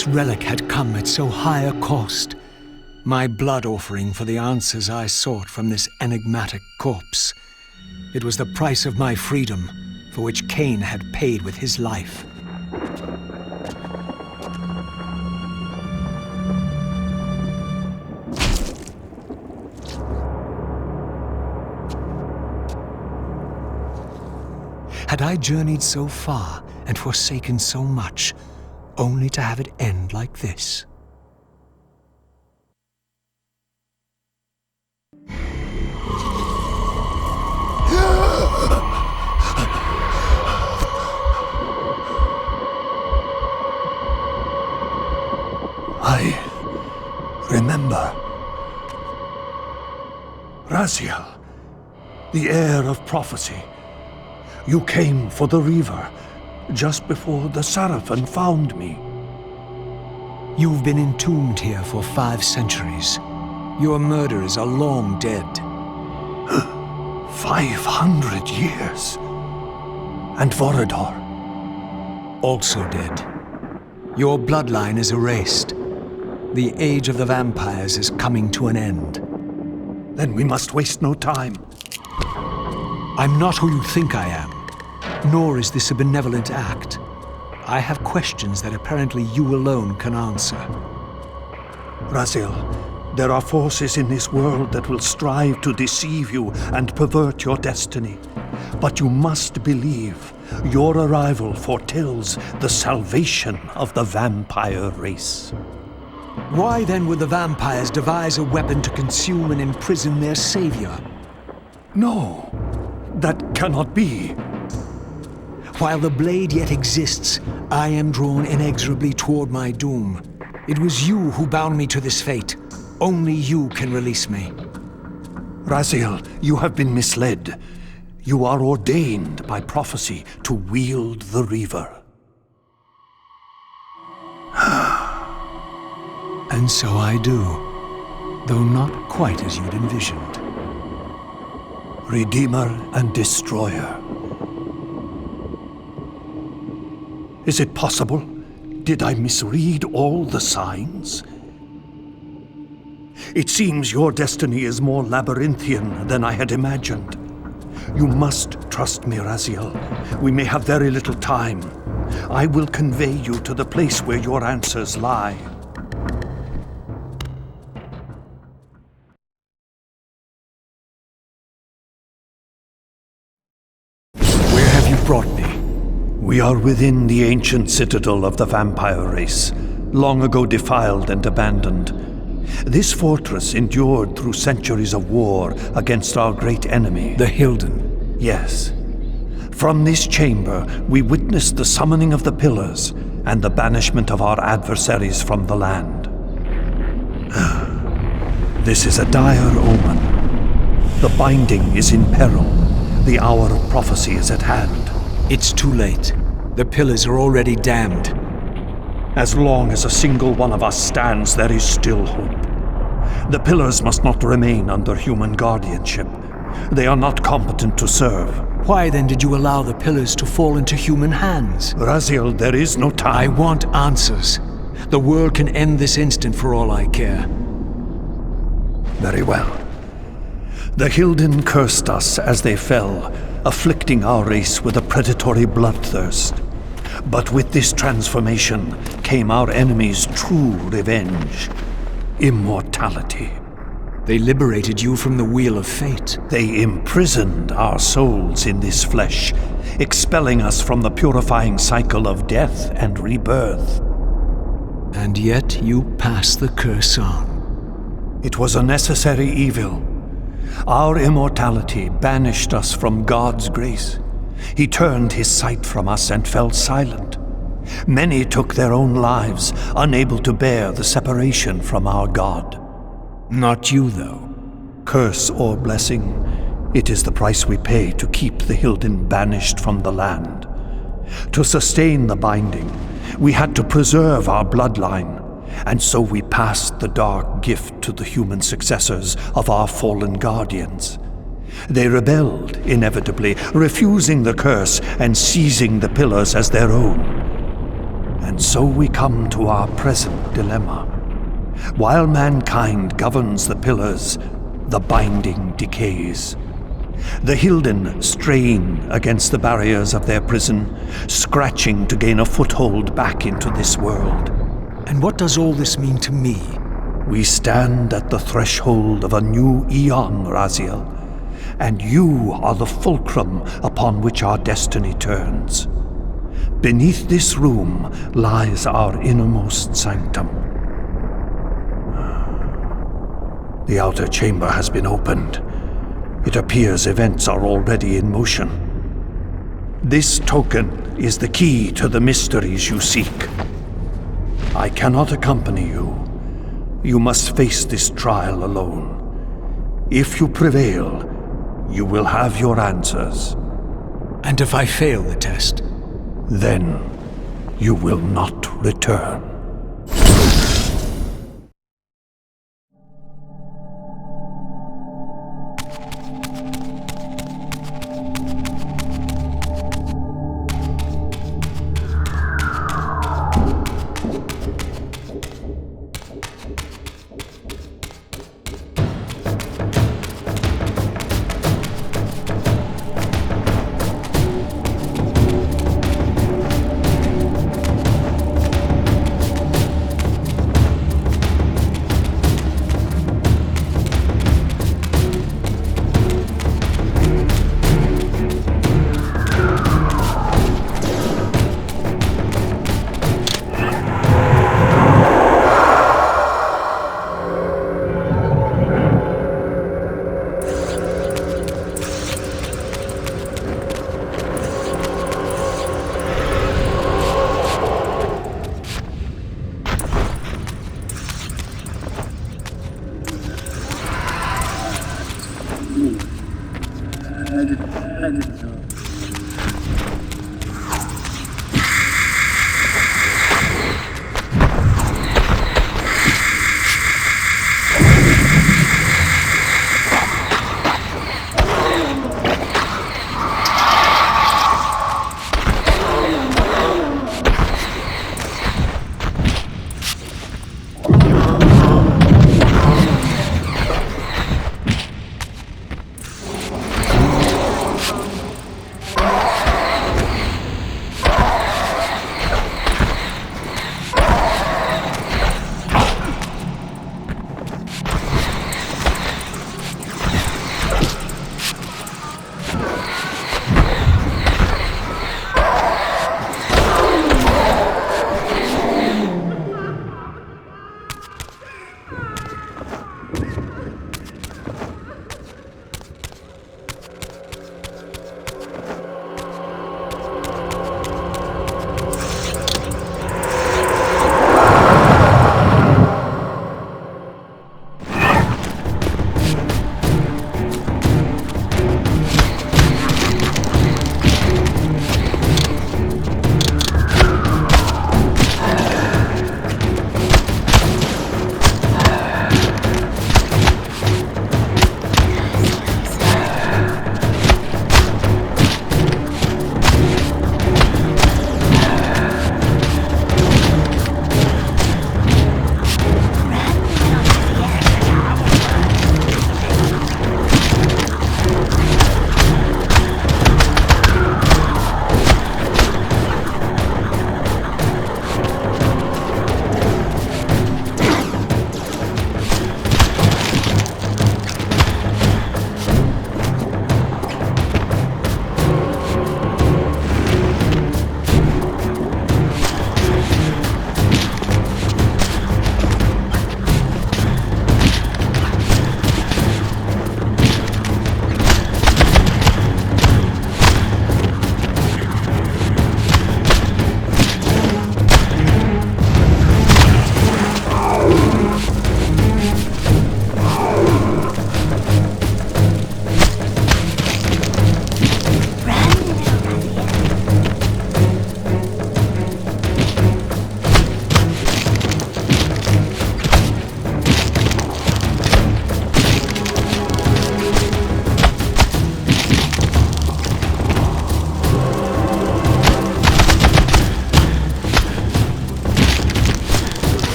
This relic had come at so high a cost. My blood offering for the answers I sought from this enigmatic corpse. It was the price of my freedom, for which Kain had paid with his life. Had I journeyed so far and forsaken so much, only to have it end like this? I remember. Raziel, the heir of prophecy. You came for the Reaver, just before the Seraphim found me. You've been entombed here for 5 centuries. Your murderers are long dead. 500 years. And Vorador? Also dead. Your bloodline is erased. The age of the vampires is coming to an end. Then we must waste no time. I'm not who you think I am, nor is this a benevolent act. I have questions that apparently you alone can answer. Raziel, there are forces in this world that will strive to deceive you and pervert your destiny. But you must believe your arrival foretells the salvation of the vampire race. Why then would the vampires devise a weapon to consume and imprison their savior? No, that cannot be. While the blade yet exists, I am drawn inexorably toward my doom. It was you who bound me to this fate. Only you can release me. Raziel, you have been misled. You are ordained by prophecy to wield the Reaver. And so I do, though not quite as you'd envisioned. Redeemer and Destroyer. Is it possible? Did I misread all the signs? It seems your destiny is more labyrinthian than I had imagined. You must trust me, Raziel. We may have very little time. I will convey you to the place where your answers lie. Where have you brought me? We are within the ancient citadel of the vampire race, long ago defiled and abandoned. This fortress endured through centuries of war against our great enemy. The Hilden. Yes. From this chamber, we witnessed the summoning of the Pillars and the banishment of our adversaries from the land. This is a dire omen. The binding is in peril. The hour of prophecy is at hand. It's too late. The Pillars are already damned. As long as a single one of us stands, there is still hope. The Pillars must not remain under human guardianship. They are not competent to serve. Why then did you allow the Pillars to fall into human hands? Raziel, there is no time. I want answers. The world can end this instant for all I care. Very well. The Hilden cursed us as they fell, afflicting our race with a predatory bloodthirst. But with this transformation came our enemy's true revenge. Immortality. They liberated you from the Wheel of Fate. They imprisoned our souls in this flesh, expelling us from the purifying cycle of death and rebirth. And yet you pass the curse on. It was a necessary evil. Our immortality banished us from God's grace. He turned his sight from us and fell silent. Many took their own lives, unable to bear the separation from our God. Not you, though. Curse or blessing, it is the price we pay to keep the Hilden banished from the land. To sustain the binding, we had to preserve our bloodline, and so we passed the dark gift to the human successors of our fallen guardians. They rebelled, inevitably, refusing the curse and seizing the Pillars as their own. And so we come to our present dilemma. While mankind governs the pillars, the binding decays. The Hilden strain against the barriers of their prison, scratching to gain a foothold back into this world. And what does all this mean to me? We stand at the threshold of a new eon, Raziel, and you are the fulcrum upon which our destiny turns. Beneath this room lies our innermost sanctum. The outer chamber has been opened. It appears events are already in motion. This token is the key to the mysteries you seek. I cannot accompany you. You must face this trial alone. If you prevail, you will have your answers. And if I fail the test? Then you will not return.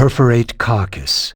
Perforate carcass.